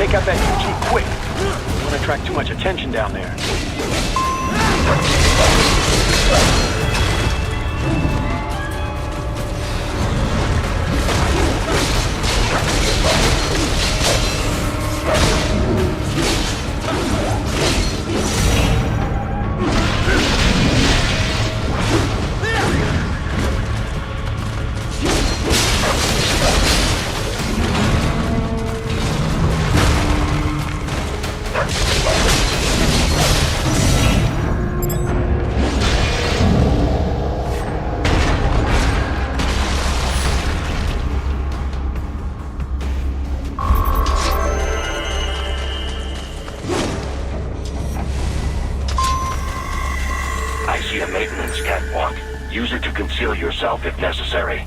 take out that UG quick. Don't want to attract too much attention down there. I see a maintenance catwalk. Use it to conceal yourself if necessary.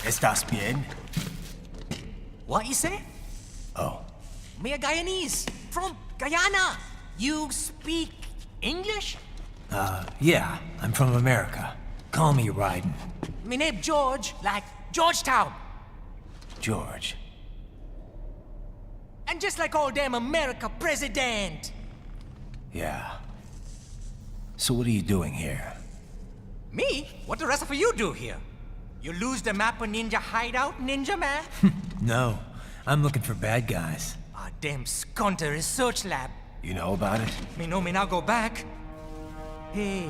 ¿Estás bien? What you say? Oh, Me a Guyanese, from Guyana. You speak English? yeah, I'm from America. Call me Raiden. Me name George, like Georgetown. George. And just like all damn America president. Yeah. So what are you doing here? Me? What the rest of you do here? You lose the map of Ninja hideout, Ninja man? No, I'm looking for bad guys. Ah, damn skunter research lab. You know about it? Me know me now go back. Hey,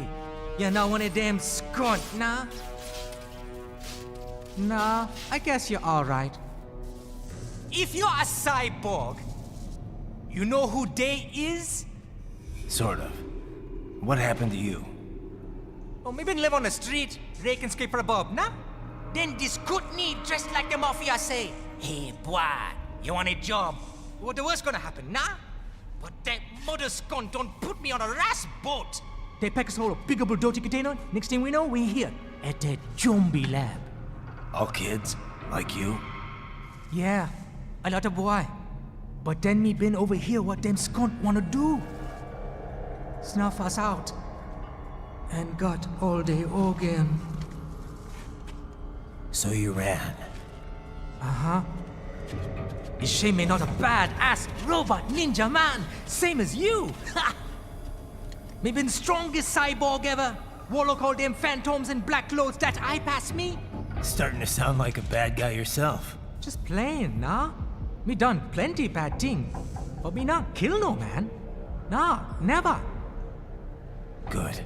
you're not one of them skunt, nah? Nah, I guess you're alright. If you're a cyborg, you know who they is? Sort of. What happened to you? Oh, me been live on the street, raking skip for a bob, nah? Then this Kootenai dressed like the mafia say, hey boy, you want a job? What the worst gonna happen, nah? But that mother skunt don't put me on a ras boat. They pack us all a big old dirty container. Next thing we know, we're here at that zombie lab. All kids? Like you? Yeah, a lot of boy. But then me been over here what them skunt wanna do. Snuff us out. And got all the organ. So you ran. Uh-huh. Is shame me not a bad-ass robot ninja man, same as you. Ha! Me been strongest cyborg ever. Warlock all them phantoms and black clothes that I pass me. Starting to sound like a bad guy yourself. Just plain, nah? Me done plenty bad thing. But me not kill no man. Nah, never. Good.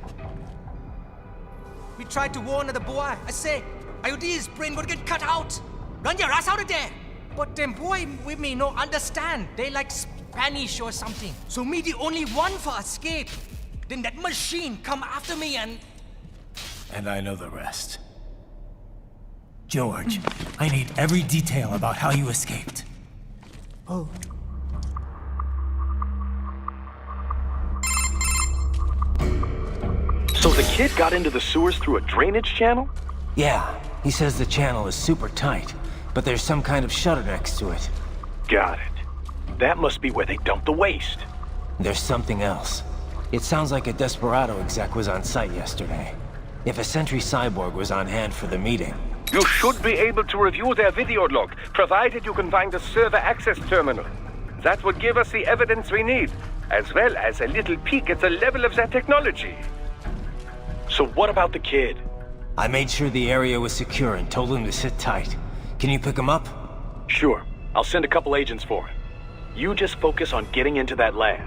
We tried to warn the boy. I say, IOD's brain would get cut out. Run your ass out of there. But them boy with me no understand. They like Spanish or something. So me the only one for escape. Then that machine come after me and... And I know the rest. George, I need every detail about how you escaped. Oh. So the kid got into the sewers through a drainage channel? Yeah, he says the channel is super tight, but there's some kind of shutter next to it. Got it. That must be where they dumped the waste. There's something else. It sounds like a Desperado exec was on site yesterday. If a Sentry Cyborg was on hand for the meeting. You should be able to review their video log, provided you can find the server access terminal. That would give us the evidence we need, as well as a little peek at the level of their technology. So what about the kid? I made sure the area was secure and told him to sit tight. Can you pick him up? Sure. I'll send a couple agents for him. You just focus on getting into that lab.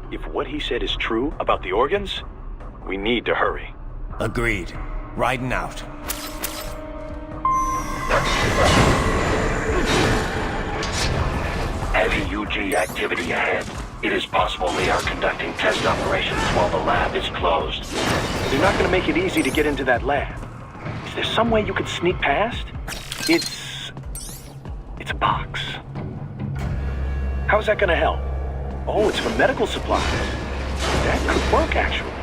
If what he said is true about the organs, we need to hurry. Agreed. Riding out. Heavy UG activity ahead. It is possible they are conducting test operations while the lab is closed. They're not gonna make it easy to get into that lab. Is there some way you could sneak past? It's a box. How's that gonna help? Oh, it's for medical supplies. That could work, actually.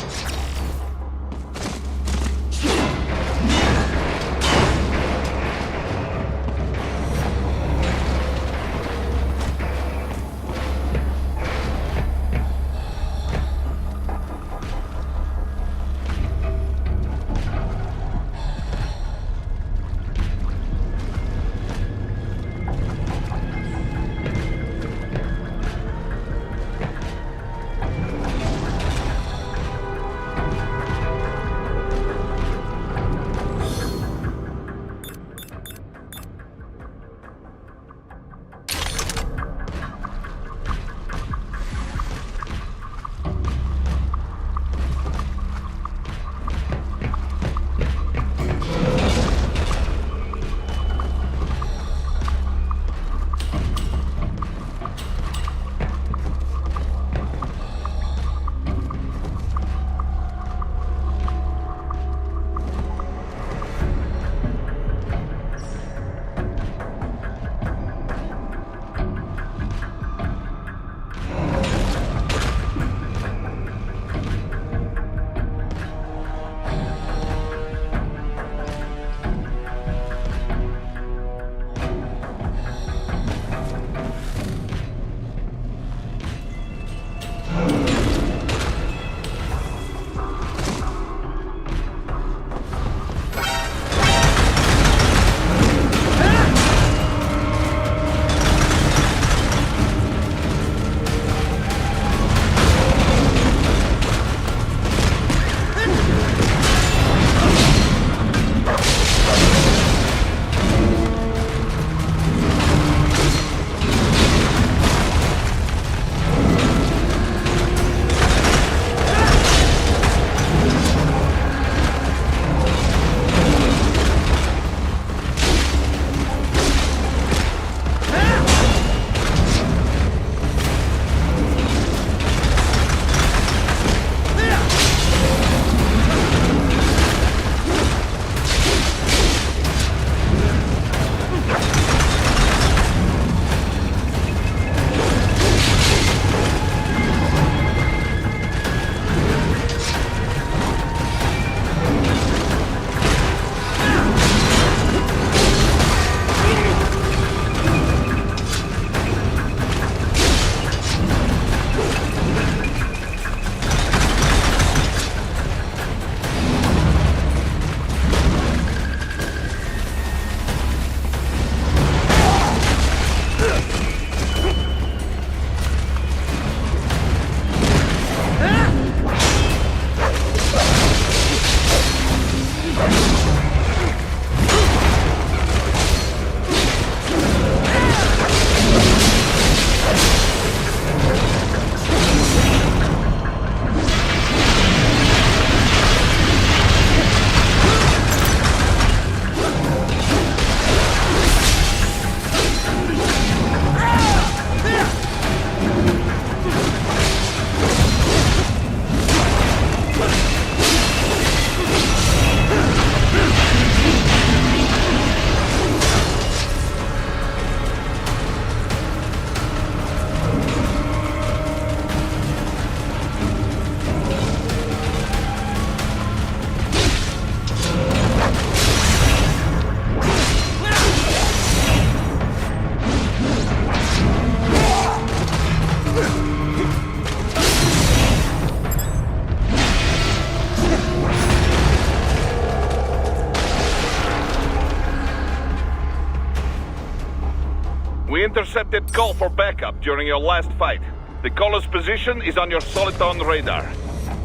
We intercepted call for backup during your last fight. The caller's position is on your Soliton radar.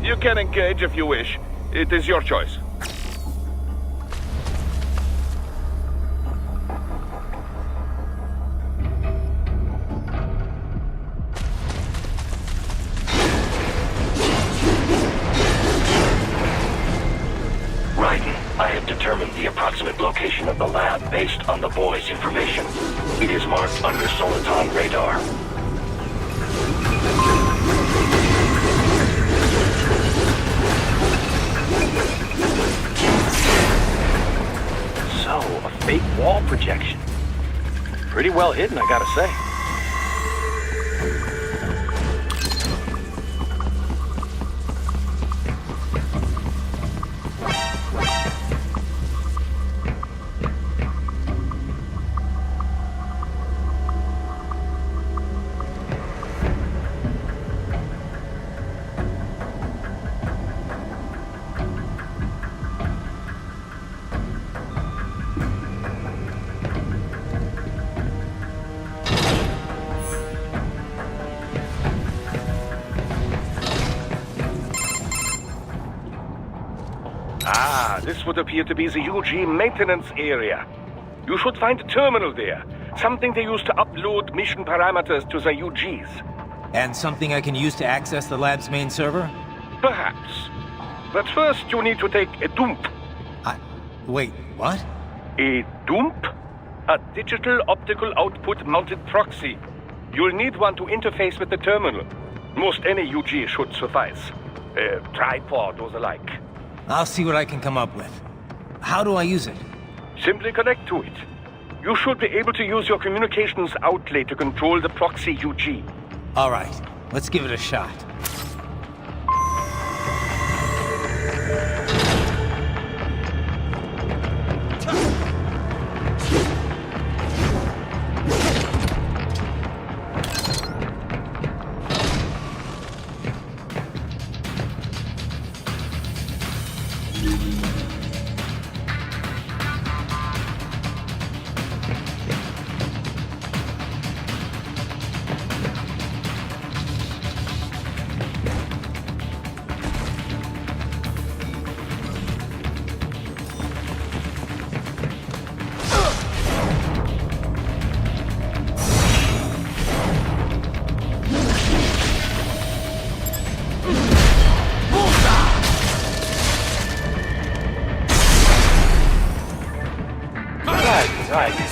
You can engage if you wish. It is your choice. Raiden, I have determined the approximate location of the lab based on the boy's information. It is marked on your Soliton radar. So, a fake wall projection. Pretty well hidden, I gotta say. This would appear to be the UG maintenance area. You should find a terminal there. Something they use to upload mission parameters to the UGs. And something I can use to access the lab's main server? Perhaps. But first you need to take a dump. Wait, what? A dump? A digital optical output mounted proxy. You'll need one to interface with the terminal. Most any UG should suffice. A tripod or the like. I'll see what I can come up with. How do I use it? Simply connect to it. You should be able to use your communications outlet to control the proxy UG. All right, let's give it a shot.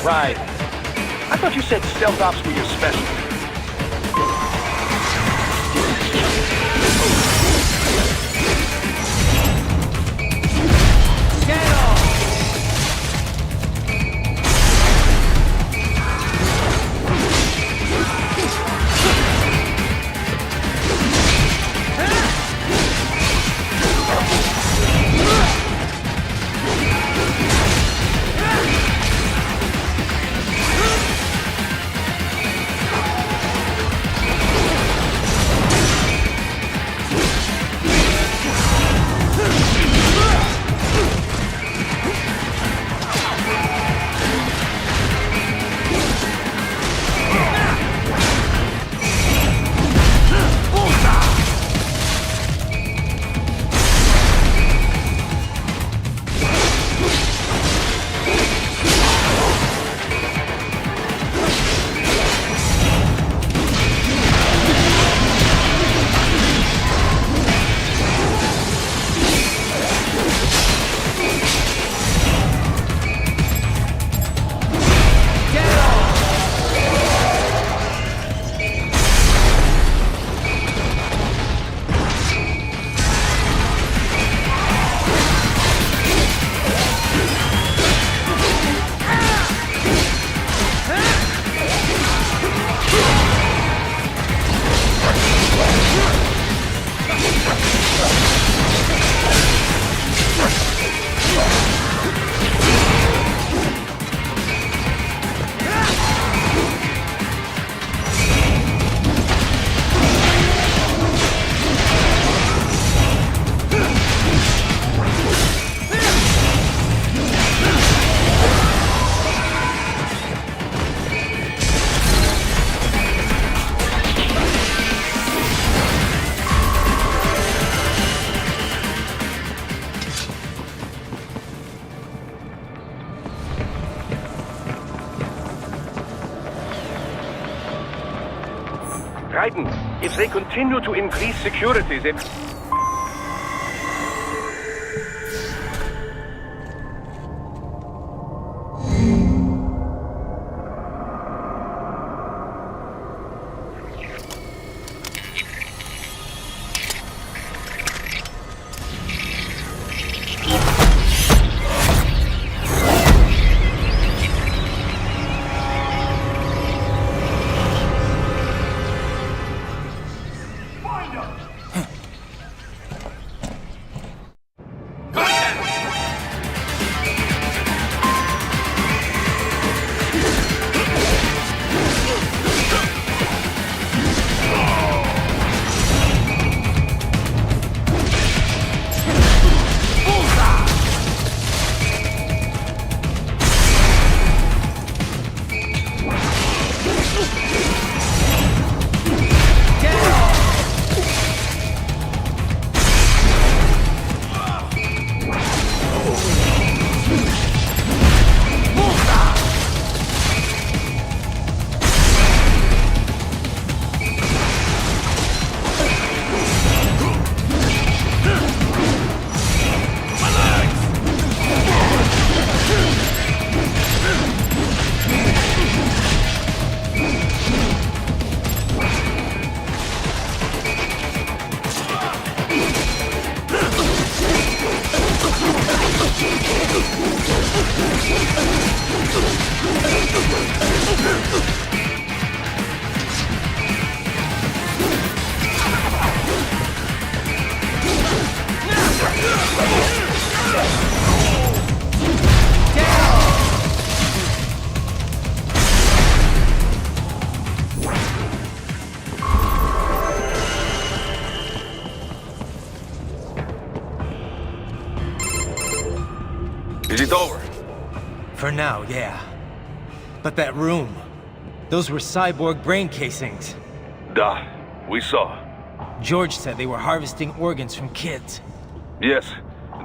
Right. I thought you said stealth ops were your specialty. Raiden, if they continue to increase security, then... Is it over? For now, yeah. But that room, those were cyborg brain casings. Duh, we saw. George said they were harvesting organs from kids. Yes,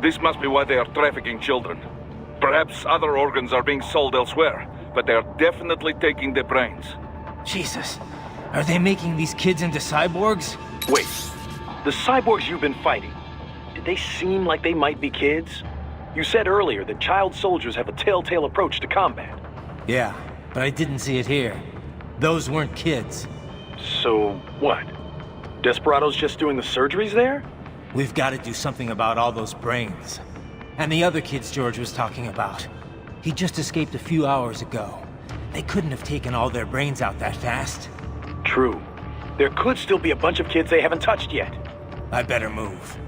this must be why they are trafficking children. Perhaps other organs are being sold elsewhere, but they are definitely taking the brains. Jesus, are they making these kids into cyborgs? Wait, the cyborgs you've been fighting, did they seem like they might be kids? You said earlier that child soldiers have a telltale approach to combat. Yeah, but I didn't see it here. Those weren't kids. So, what? Desperado's just doing the surgeries there? We've got to do something about all those brains. And the other kids George was talking about. He just escaped a few hours ago. They couldn't have taken all their brains out that fast. True. There could still be a bunch of kids they haven't touched yet. I better move.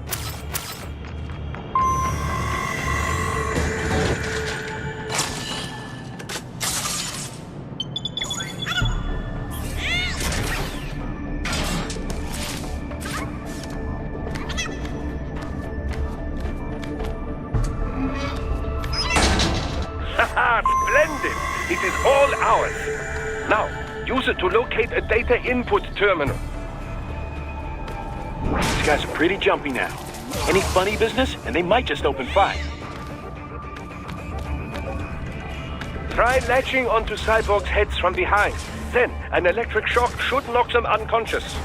Splendid! It is all ours. Now, use it to locate a data input terminal. These guys are pretty jumpy now. Any funny business, and they might just open fire. Try latching onto cyborgs' heads from behind. Then, an electric shock should knock them unconscious.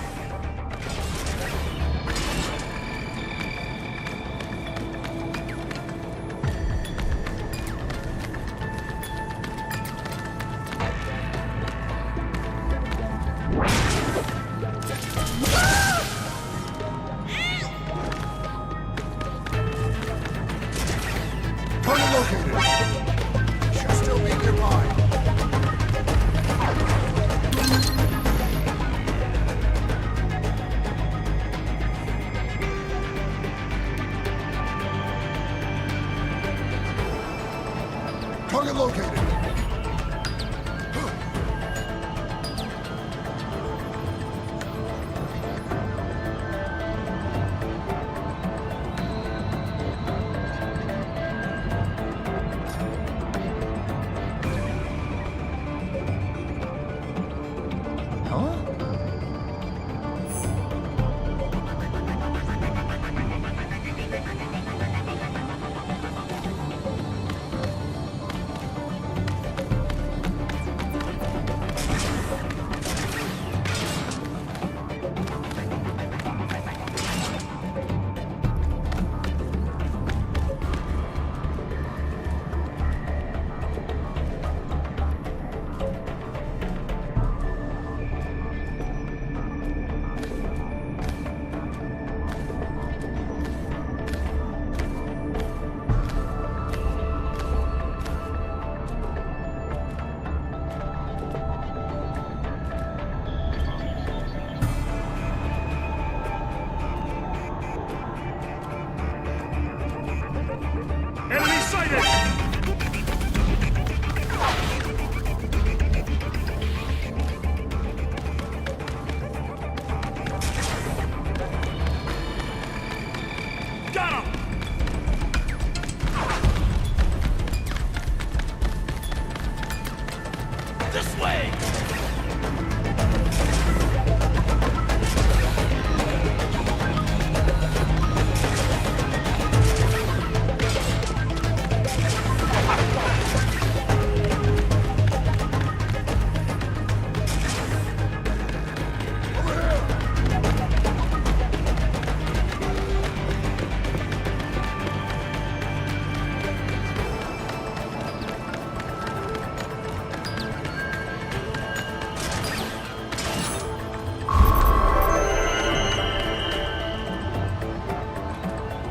This way!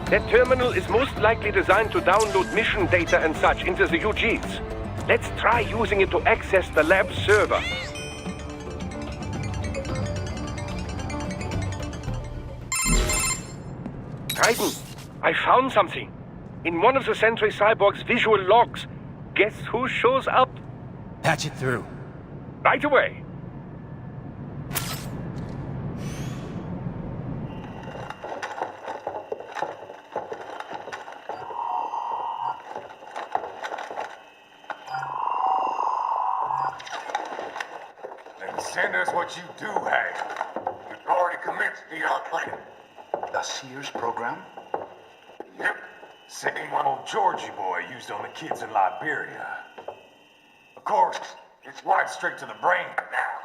That terminal is most likely designed to download mission data and such into the UGs. Let's try using it to access the lab server. Raiden, I found something. In one of the Sentry Cyborg's visual logs. Guess who shows up? Patch it through. Right away. Then send us what you do have. We've already commenced the plan. The Sears program? Yep. Same one old Georgie boy used on the kids in Liberia. Of course, it's wired straight to the brain now.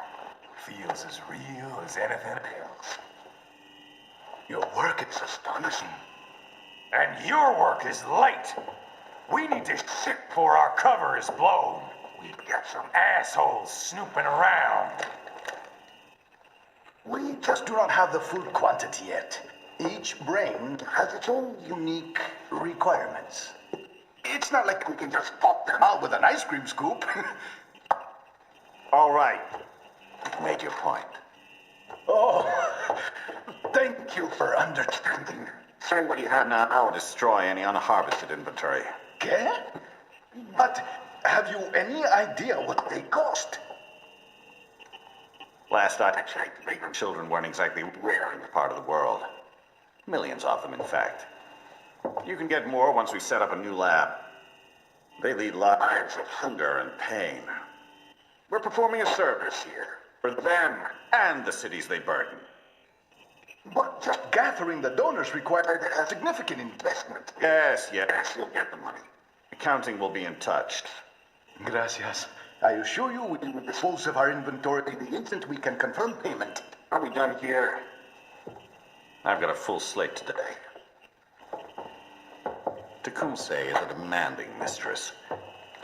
Feels as real as anything else. Your work is astonishing. And your work is late. We need to ship before our cover is blown. We've got some assholes snooping around. We just do not have the full quantity yet. Each brain has its own unique requirements. It's not like we can just pop them out with an ice cream scoop. All right. You've made your point. Oh, thank you for understanding. Say what you have now. I'll destroy any unharvested inventory. Okay? But have you any idea what they cost? Last I checked, children weren't exactly rare in the part of the world. Millions of them, in fact. You can get more once we set up a new lab. They lead lives of hunger and pain. We're performing a service here. For them and the cities they burden. But just gathering the donors required a significant investment. Yes, you'll get the money. Accounting will be in touch. Gracias. I assure you we will dispose of our inventory the instant we can confirm payment. Are we done here? I've got a full slate today. Tecumseh is a demanding mistress,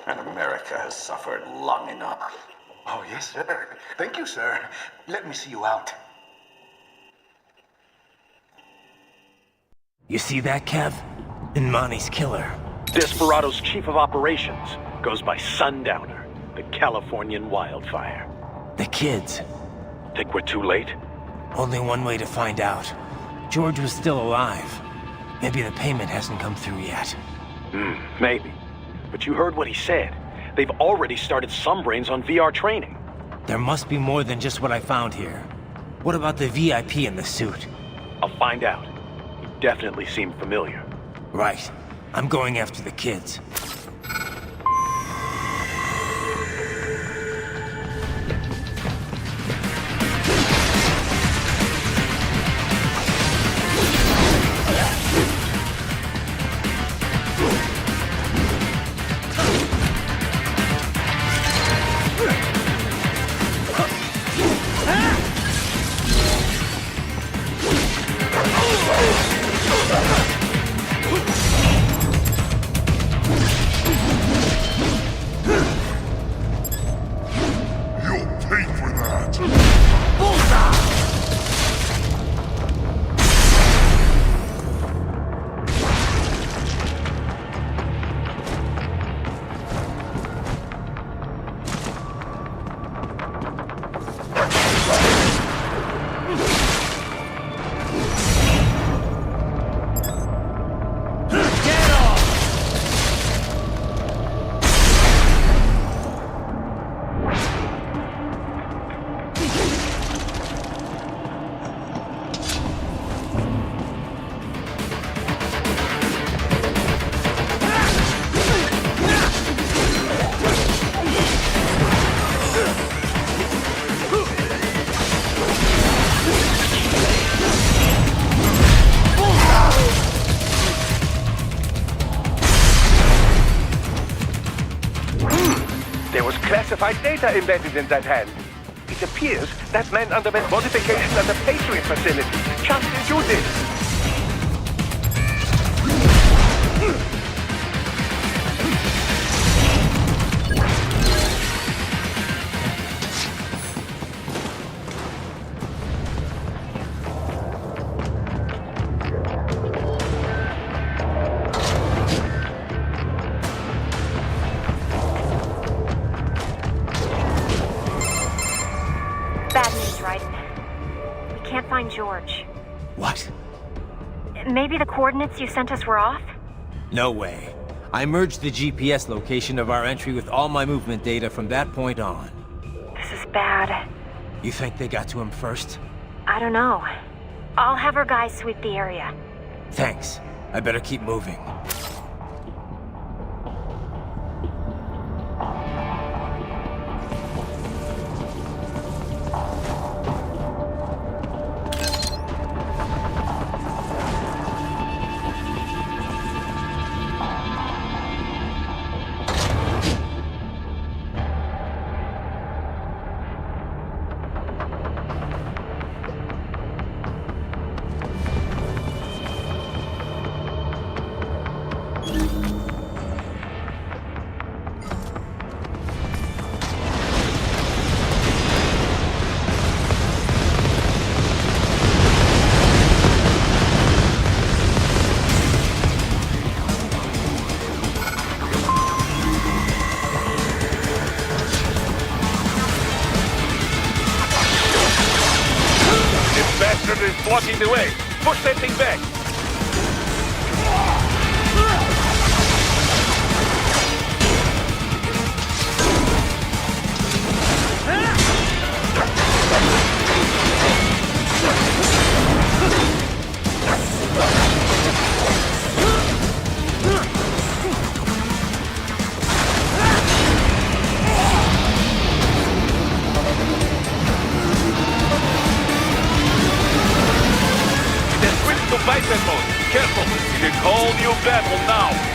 and America has suffered long enough. Oh, yes, sir. Thank you, sir. Let me see you out. You see that, Kev? Inmani's killer. Desperado's chief of operations goes by Sundowner, the Californian wildfire. The kids. Think we're too late? Only one way to find out. George was still alive. Maybe the payment hasn't come through yet. Maybe. But you heard what he said. They've already started some brains on VR training. There must be more than just what I found here. What about the VIP in the suit? I'll find out. He definitely seemed familiar. Right. I'm going after the kids. classified data embedded in that hand. It appears that man underwent modification at the Patriot facility just as you did. Bad news, Raiden. We can't find George. What? Maybe the coordinates you sent us were off? No way. I merged the GPS location of our entry with all my movement data from that point on. This is bad. You think they got to him first? I don't know. I'll have our guys sweep the area. Thanks. I better keep moving. Is blocking the way. Push that thing back. Biped mode. Careful. It is whole new battle now.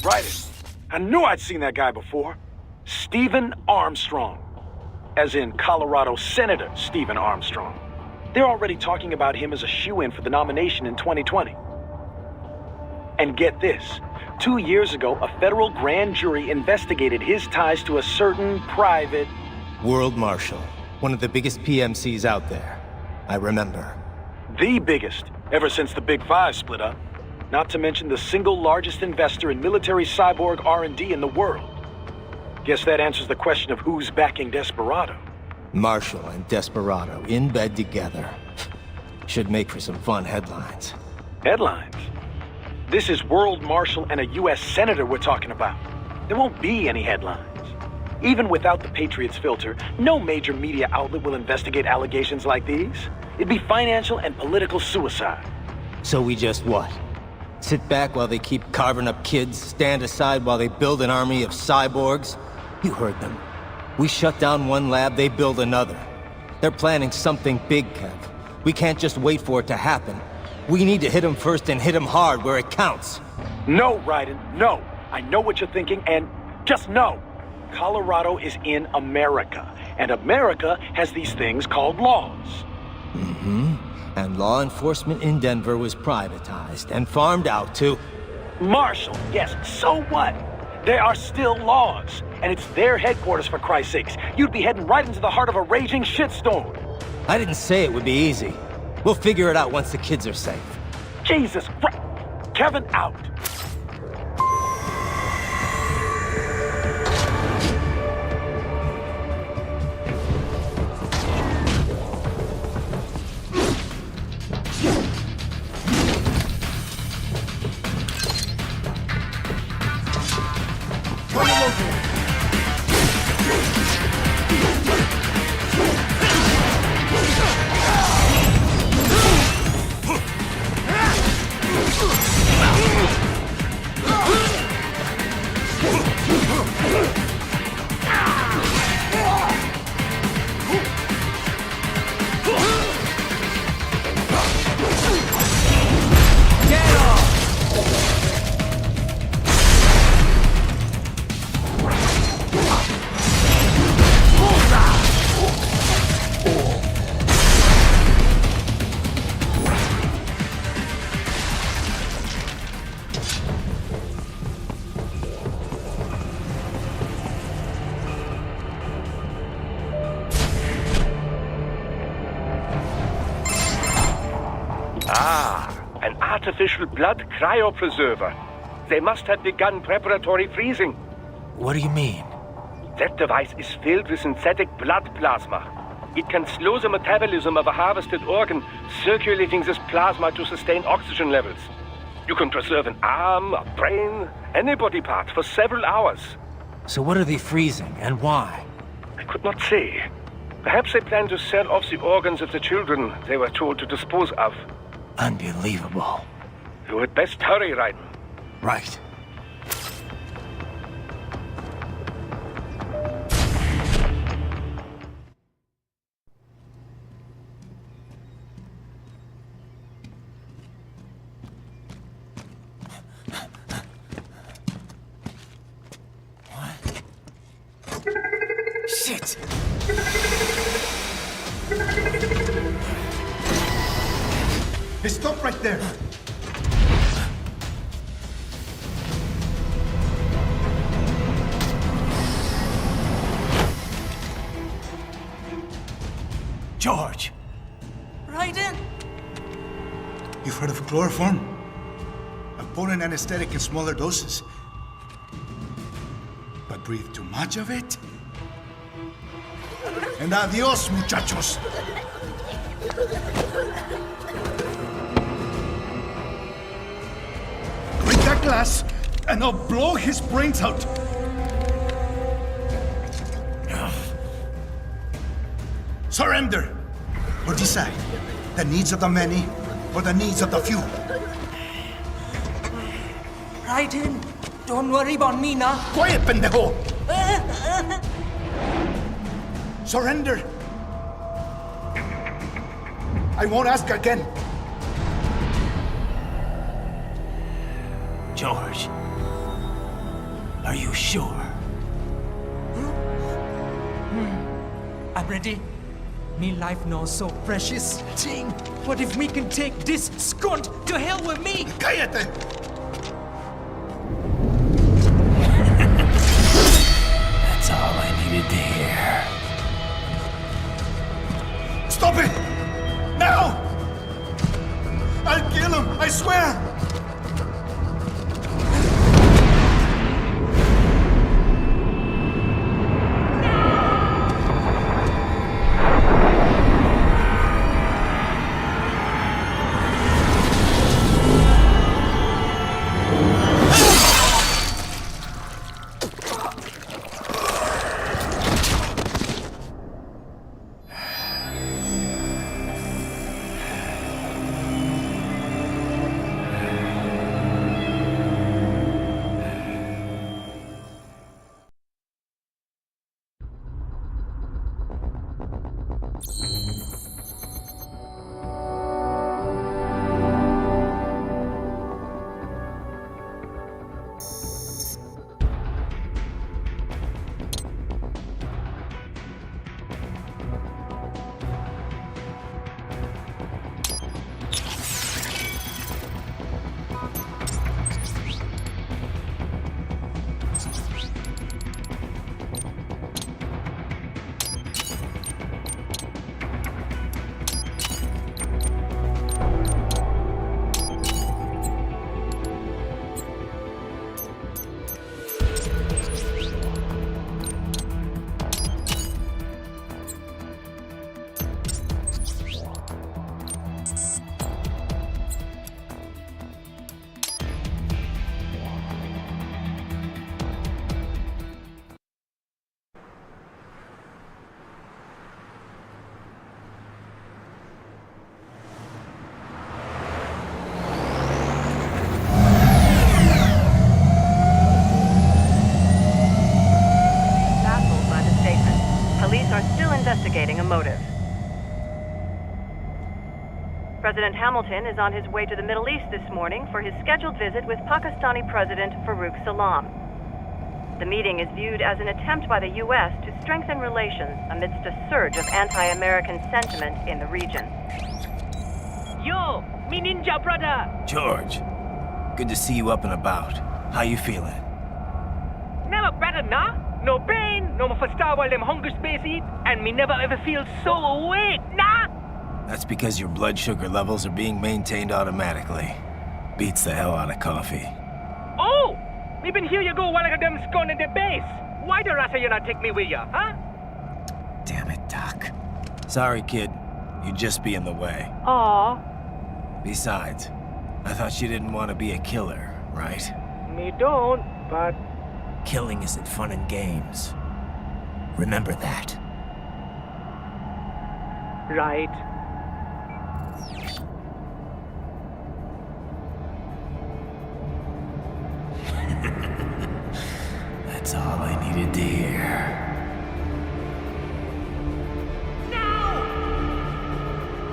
Right. I knew I'd seen that guy before. Stephen Armstrong. As in Colorado Senator Stephen Armstrong. They're already talking about him as a shoo-in for the nomination in 2020. And get this. 2 years ago, a federal grand jury investigated his ties to a certain private... World Marshal. One of the biggest PMCs out there. I remember. The biggest, ever since the Big Five split up. Not to mention the single largest investor in military cyborg R&D in the world. Guess that answers the question of who's backing Desperado. Marshall and Desperado in bed together. Should make for some fun headlines. Headlines? This is World Marshal and a U.S. Senator we're talking about. There won't be any headlines. Even without the Patriots filter, no major media outlet will investigate allegations like these. It'd be financial and political suicide. So we just what? Sit back while they keep carving up kids, stand aside while they build an army of cyborgs? You heard them. We shut down one lab, they build another. They're planning something big, Kev. We can't just wait for it to happen. We need to hit them first and hit them hard where it counts. No, Raiden, no. I know what you're thinking, and just no. Colorado is in America, and America has these things called laws. Mm-hmm. And law enforcement in Denver was privatized and farmed out to... Marshall, yes, so what? There are still laws, and it's their headquarters, for Christ's sakes. You'd be heading right into the heart of a raging shitstorm. I didn't say it would be easy. We'll figure it out once the kids are safe. Jesus Christ! Kevin, out! An artificial blood cryopreserver. They must have begun preparatory freezing. What do you mean? That device is filled with synthetic blood plasma. It can slow the metabolism of a harvested organ, circulating this plasma to sustain oxygen levels. You can preserve an arm, a brain, any body part for several hours. So what are they freezing, and why? I could not say. Perhaps they plan to sell off the organs of the children they were told to dispose of. Unbelievable. You had best hurry, Raiden. Right. Shit! Hey, stop right there! George! Raiden! You've heard of chloroform? A potent anesthetic in smaller doses. But breathe too much of it? And adios, muchachos! Break that glass, and I'll blow his brains out! Surrender! Or decide, the needs of the many, or the needs of the few. Raiden, don't worry about me now. Quiet, pendejo! Surrender! I won't ask again. George, are you sure? I'm ready. Me life now so precious. Ting, what if we can take this skunt to hell with me? Cállate! That's all I needed to hear. Stop it! Now! I'll kill him, I swear! Investigating a motive. President Hamilton is on his way to the Middle East this morning for his scheduled visit with Pakistani President Farouk Salam. The meeting is viewed as an attempt by the U.S. to strengthen relations amidst a surge of anti-American sentiment in the region. Yo, me ninja brother! George, good to see you up and about. How you feeling? Never better, nah? No pain, no more for star while them hunger space eat, and me never ever feel so awake, nah? That's because your blood sugar levels are being maintained automatically. Beats the hell out of coffee. Oh! Me been here you go while I got them scone in the base. Why the rasa you not take me with ya, huh? Damn it, Doc. Sorry, kid. You'd just be in the way. Aw. Besides, I thought you didn't want to be a killer, right? Me don't, but... Killing isn't fun and games. Remember that. Right. That's all I needed to hear.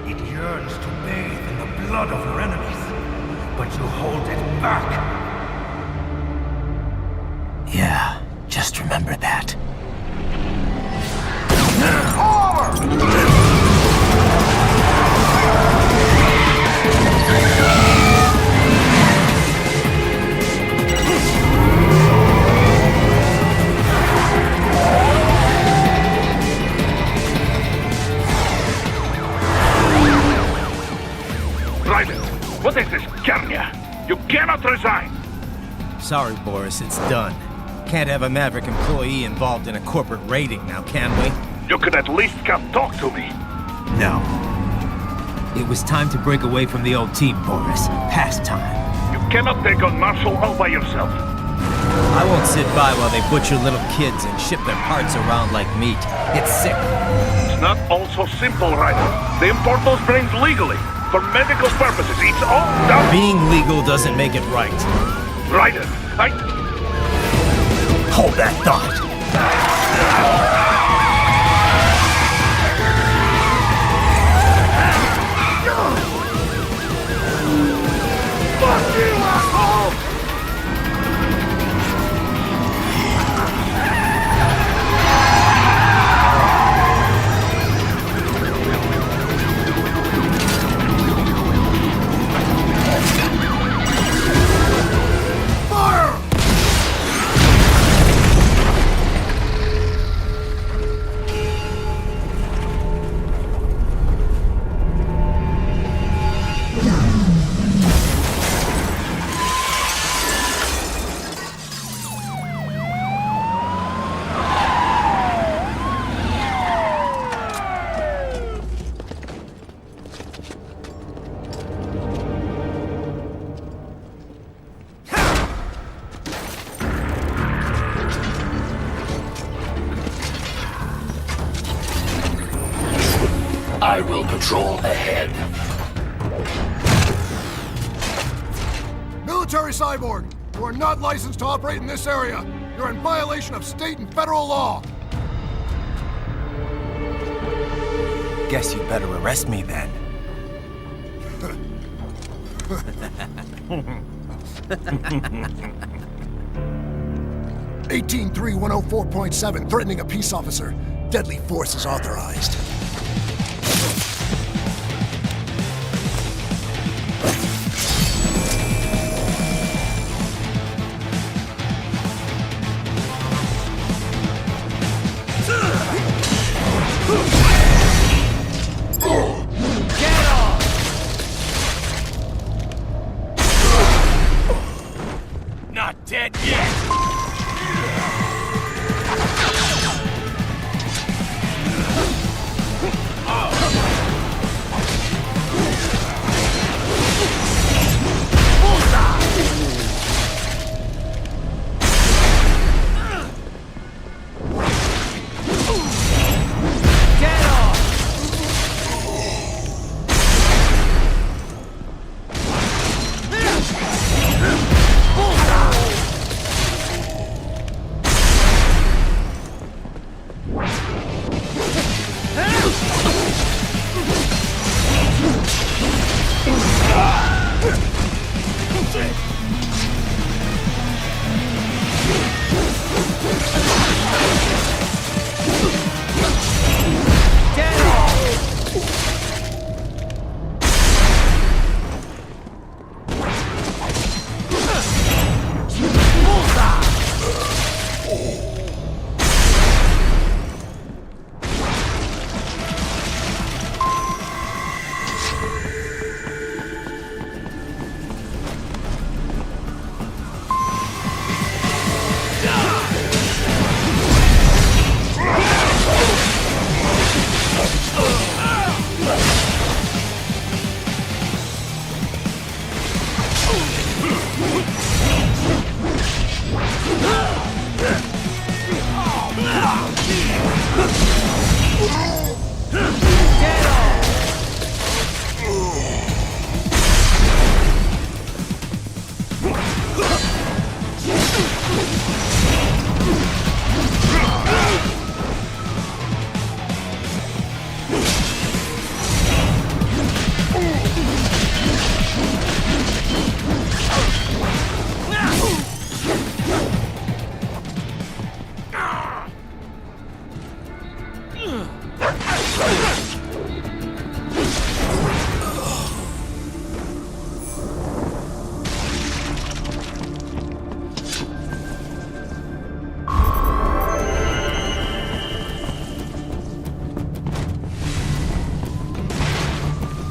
It yearns to bathe in the blood of your enemies, but you hold it back. Yeah, just remember that. Raiden, what is this, Kenya? You cannot resign! Sorry, Boris, it's done. Can't have a Maverick employee involved in a corporate raiding now, can we? You could at least come talk to me. No. It was time to break away from the old team, Boris. Past time. You cannot take on Marshall all by yourself. I won't sit by while they butcher little kids and ship their parts around like meat. It's sick. It's not all so simple, Raiden. They import those brains legally. For medical purposes. It's all done. Being legal doesn't make it right. Raiden, Hold that thought. Fuck you, asshole! I will patrol ahead. Military cyborg, you are not licensed to operate in this area. You're in violation of state and federal law. Guess you'd better arrest me then. 183-104.7, threatening a peace officer. Deadly force is authorized. Not dead yet!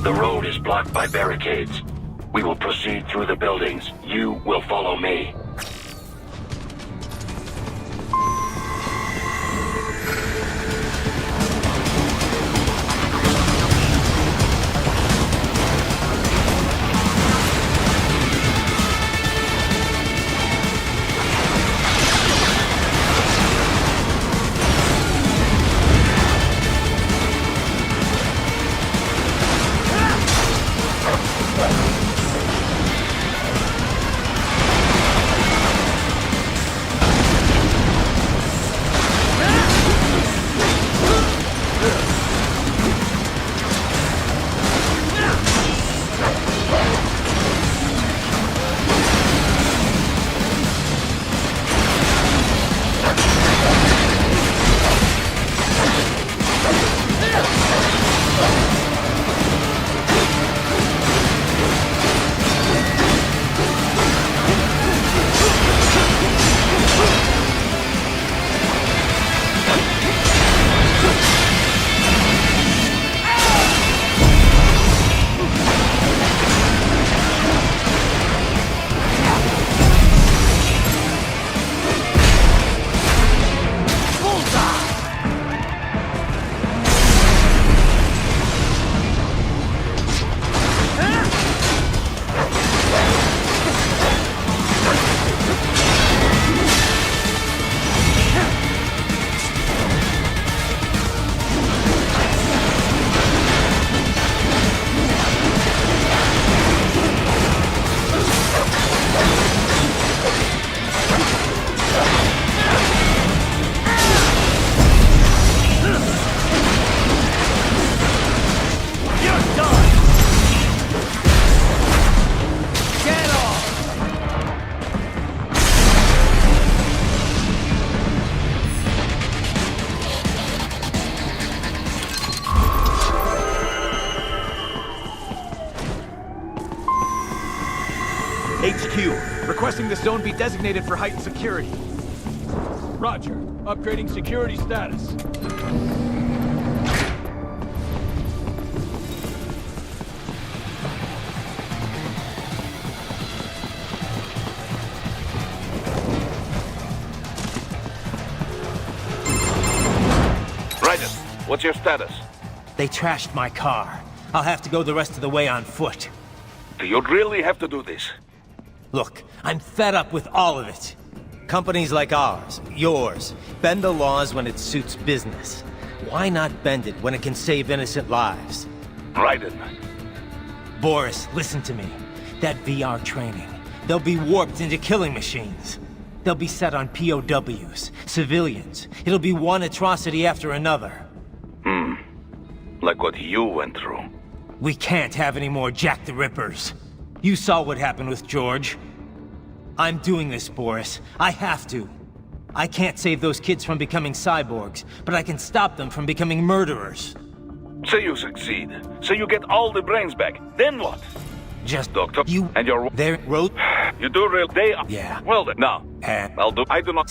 The road is blocked by barricades. We will proceed through the buildings. You will follow me. Requesting this zone be designated for heightened security. Roger. Upgrading security status. Raiden, what's your status? They trashed my car. I'll have to go the rest of the way on foot. Do you really have to do this? Look, I'm fed up with all of it. Companies like ours, yours, bend the laws when it suits business. Why not bend it when it can save innocent lives? Raiden. Boris, listen to me. That VR training, they'll be warped into killing machines. They'll be set on POWs, civilians. It'll be one atrocity after another. Like what you went through. We can't have any more Jack the Rippers. You saw what happened with George. I'm doing this, Boris. I have to. I can't save those kids from becoming cyborgs, but I can stop them from becoming murderers. Say you succeed. Say you get all the brains back. Then what? Just Doctor, you and your... There wrote... You do real... They are... Yeah. Well then, now. I'll do... I do not...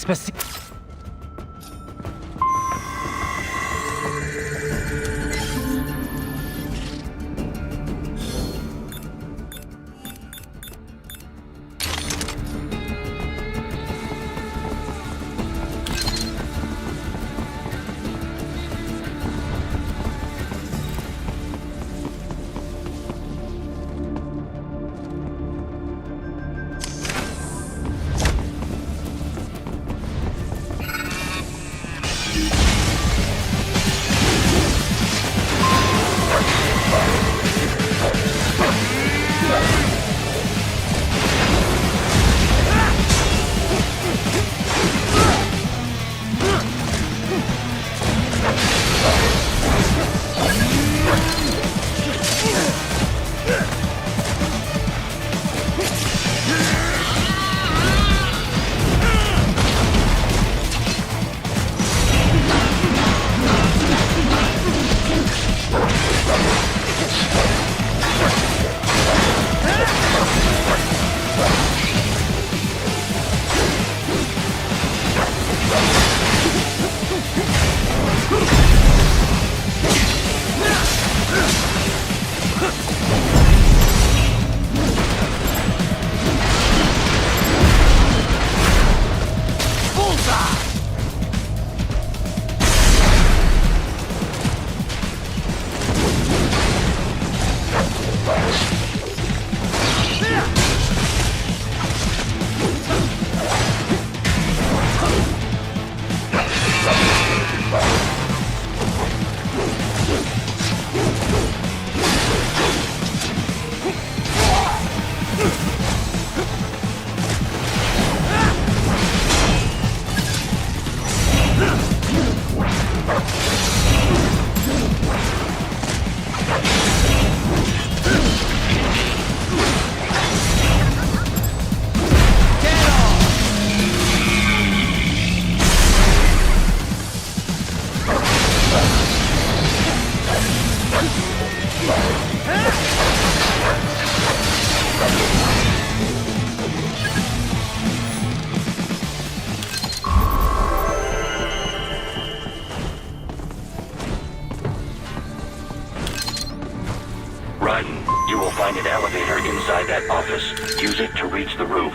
You will find an elevator inside that office. Use it to reach the roof.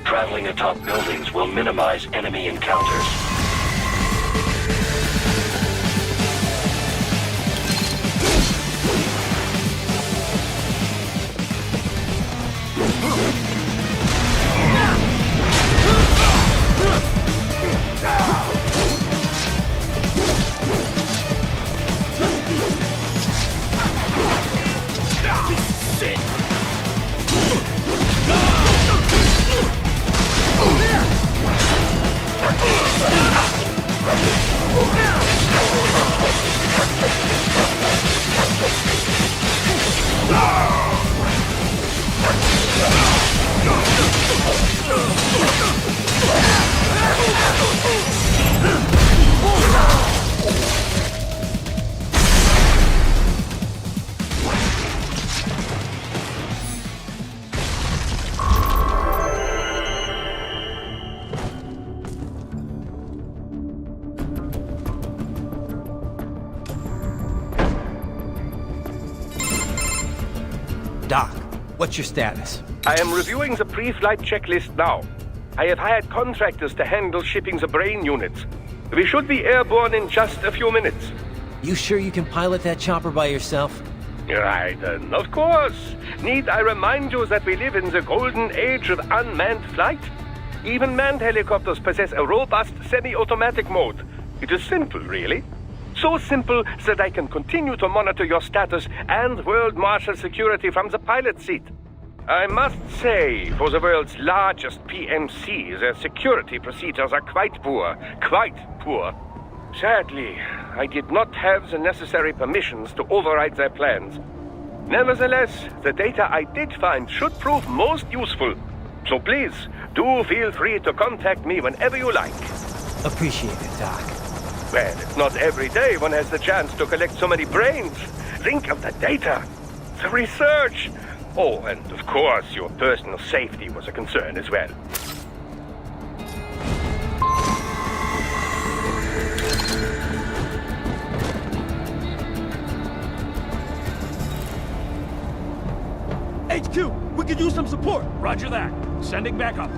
Traveling atop buildings will minimize enemy encounters. Shit! Doc, what's your status? I am reviewing the pre-flight checklist now. I have hired contractors to handle shipping the brain units. We should be airborne in just a few minutes. You sure you can pilot that chopper by yourself? Raiden, of course. Need I remind you that we live in the golden age of unmanned flight? Even manned helicopters possess a robust semi-automatic mode. It is simple, really. So simple that I can continue to monitor your status and world marshal security from the pilot seat. I must say, for the world's largest PMC, their security procedures are quite poor. Quite poor. Sadly, I did not have the necessary permissions to override their plans. Nevertheless, the data I did find should prove most useful. So please, do feel free to contact me whenever you like. Appreciate it, Doc. Well, it's not every day one has the chance to collect so many brains. Think of the data, the research. Oh, and of course, your personal safety was a concern as well. HQ, we could use some support. Roger that. Sending back up.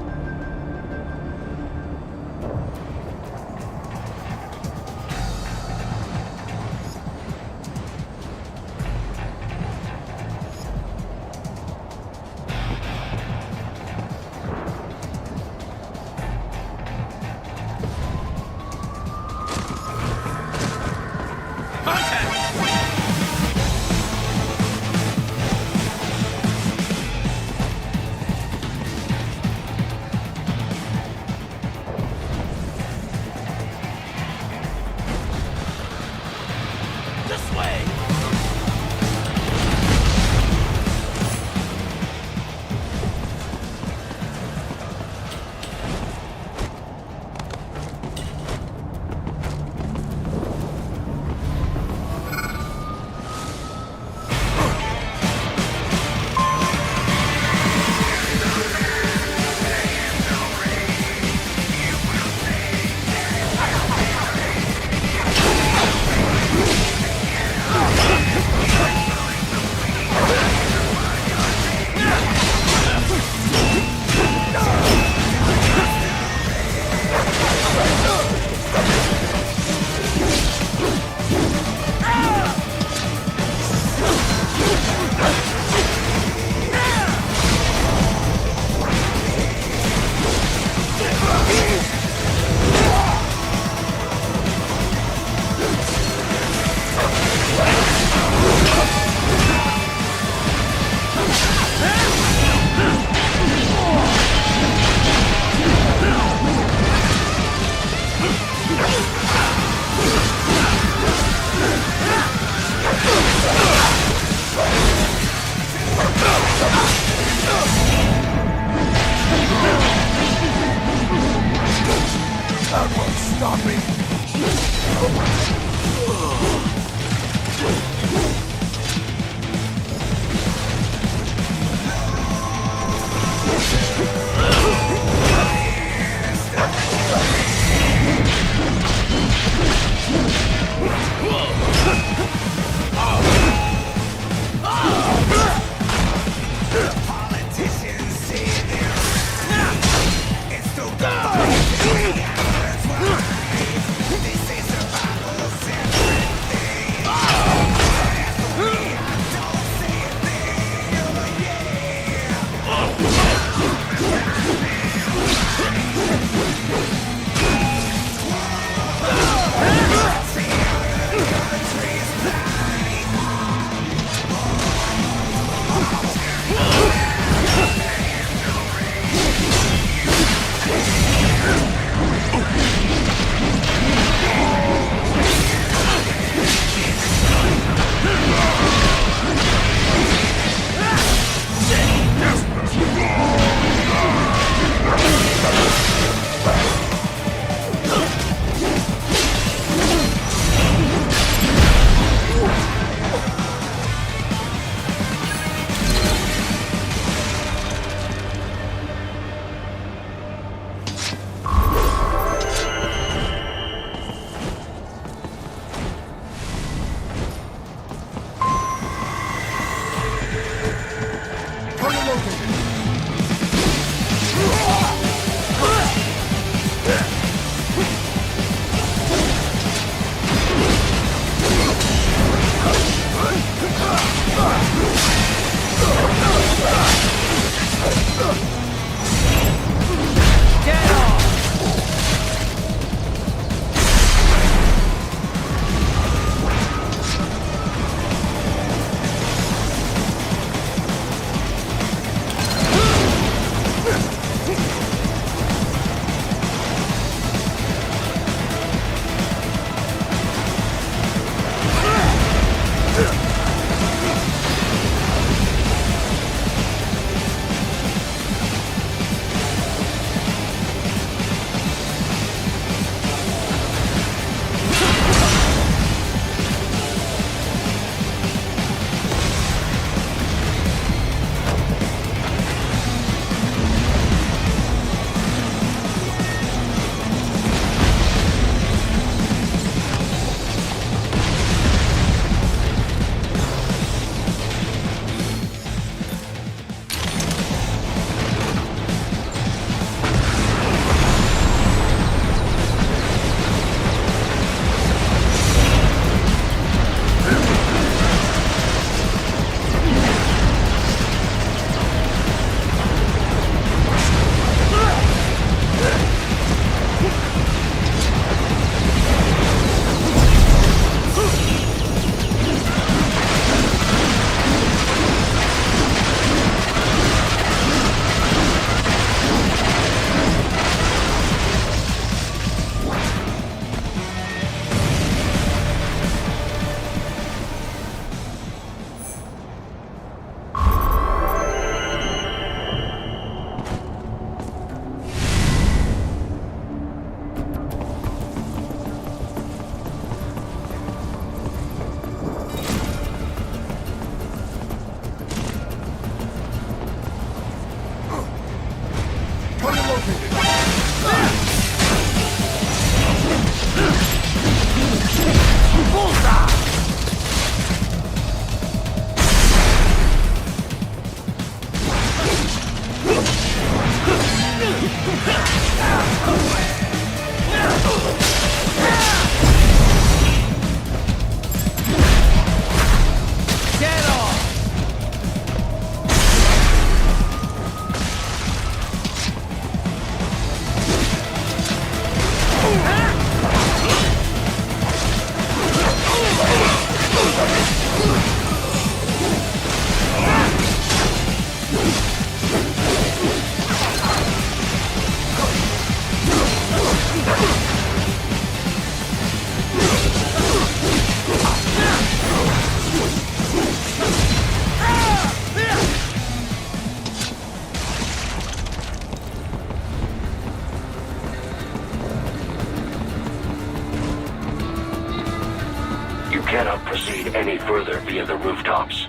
cannot proceed any further via the rooftops.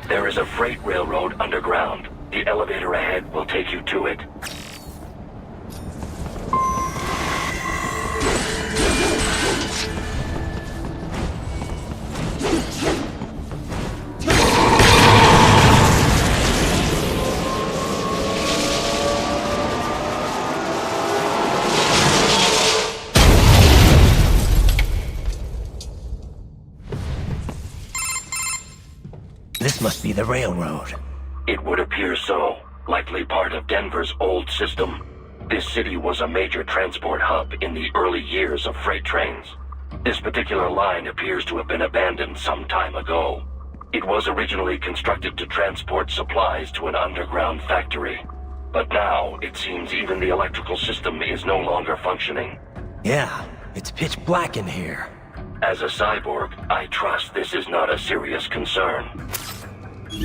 There is a freight railroad underground. The elevator ahead will take you to it. This must be the railroad. It would appear so. Likely part of Denver's old system. This city was a major transport hub in the early years of freight trains. This particular line appears to have been abandoned some time ago. It was originally constructed to transport supplies to an underground factory. But now, it seems even the electrical system is no longer functioning. Yeah, it's pitch black in here. As a cyborg, I trust this is not a serious concern. I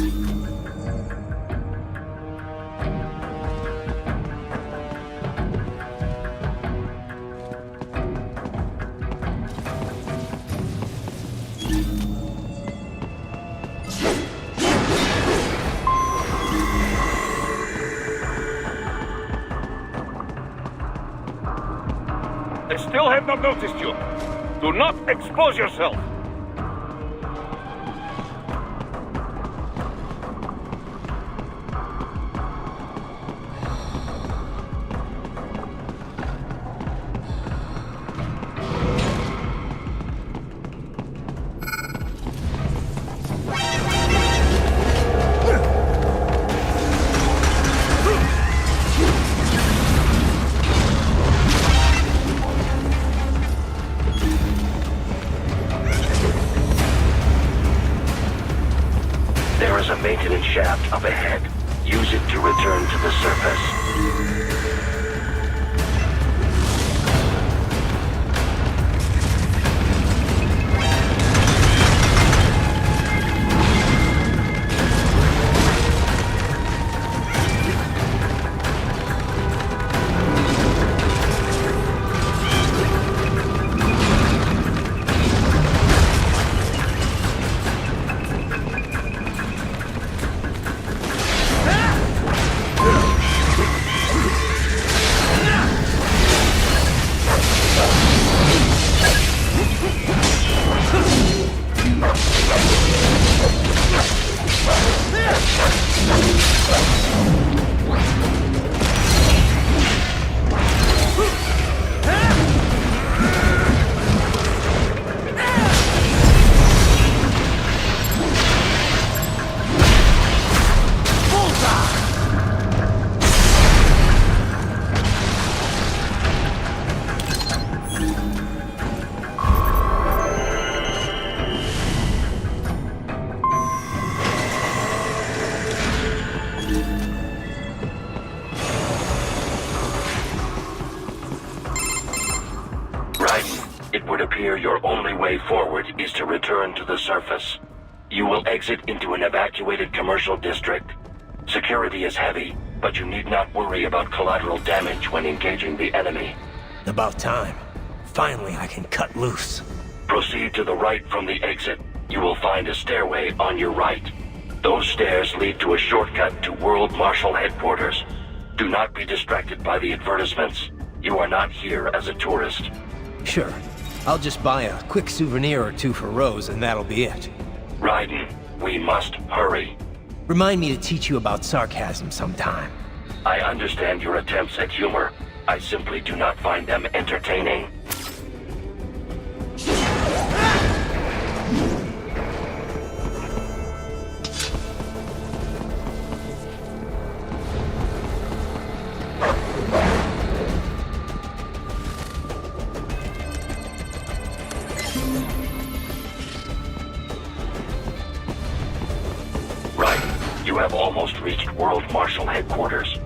still have not noticed you. Do not expose yourself. maintenance shaft up ahead. Use it to return to the surface. It would appear your only way forward is to return to the surface. You will exit into an evacuated commercial district. Security is heavy, but you need not worry about collateral damage when engaging the enemy. About time. Finally, I can cut loose. Proceed to the right from the exit. You will find a stairway on your right. Those stairs lead to a shortcut to World Marshal Headquarters. Do not be distracted by the advertisements. You are not here as a tourist. Sure. I'll just buy a quick souvenir or two for Rose, and that'll be it. Raiden, we must hurry. Remind me to teach you about sarcasm sometime. I understand your attempts at humor. I simply do not find them entertaining. You have almost reached World Marshal Headquarters.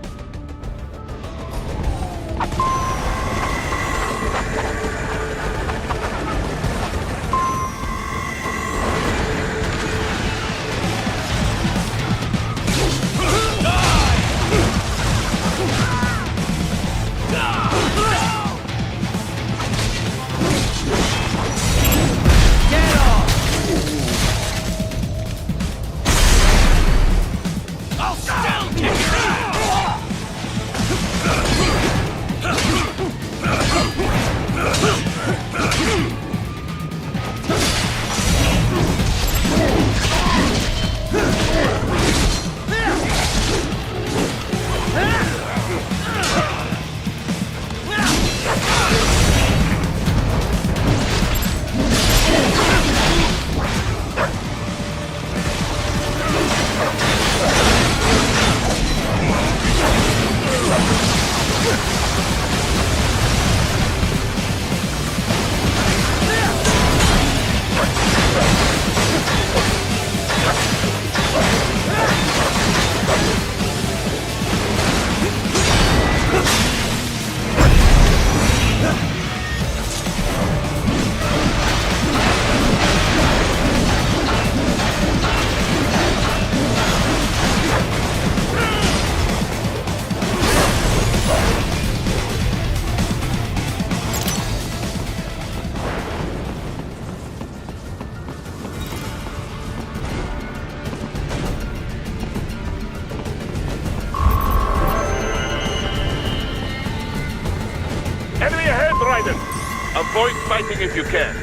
Avoid fighting if you can.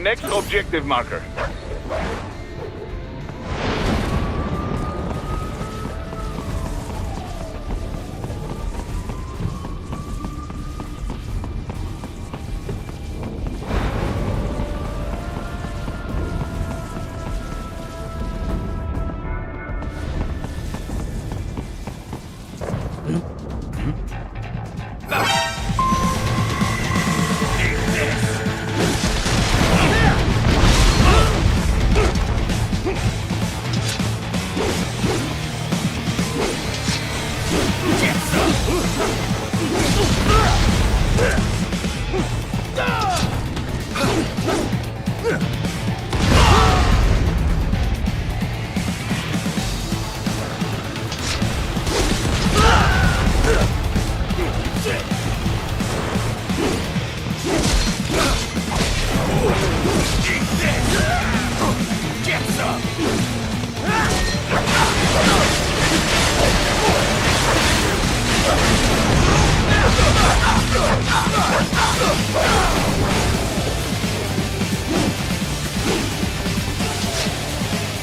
next objective marker.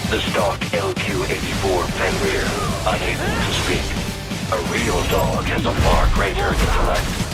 The stock LQ-84 Fenrir, unable to speak. A real dog has a far greater intellect.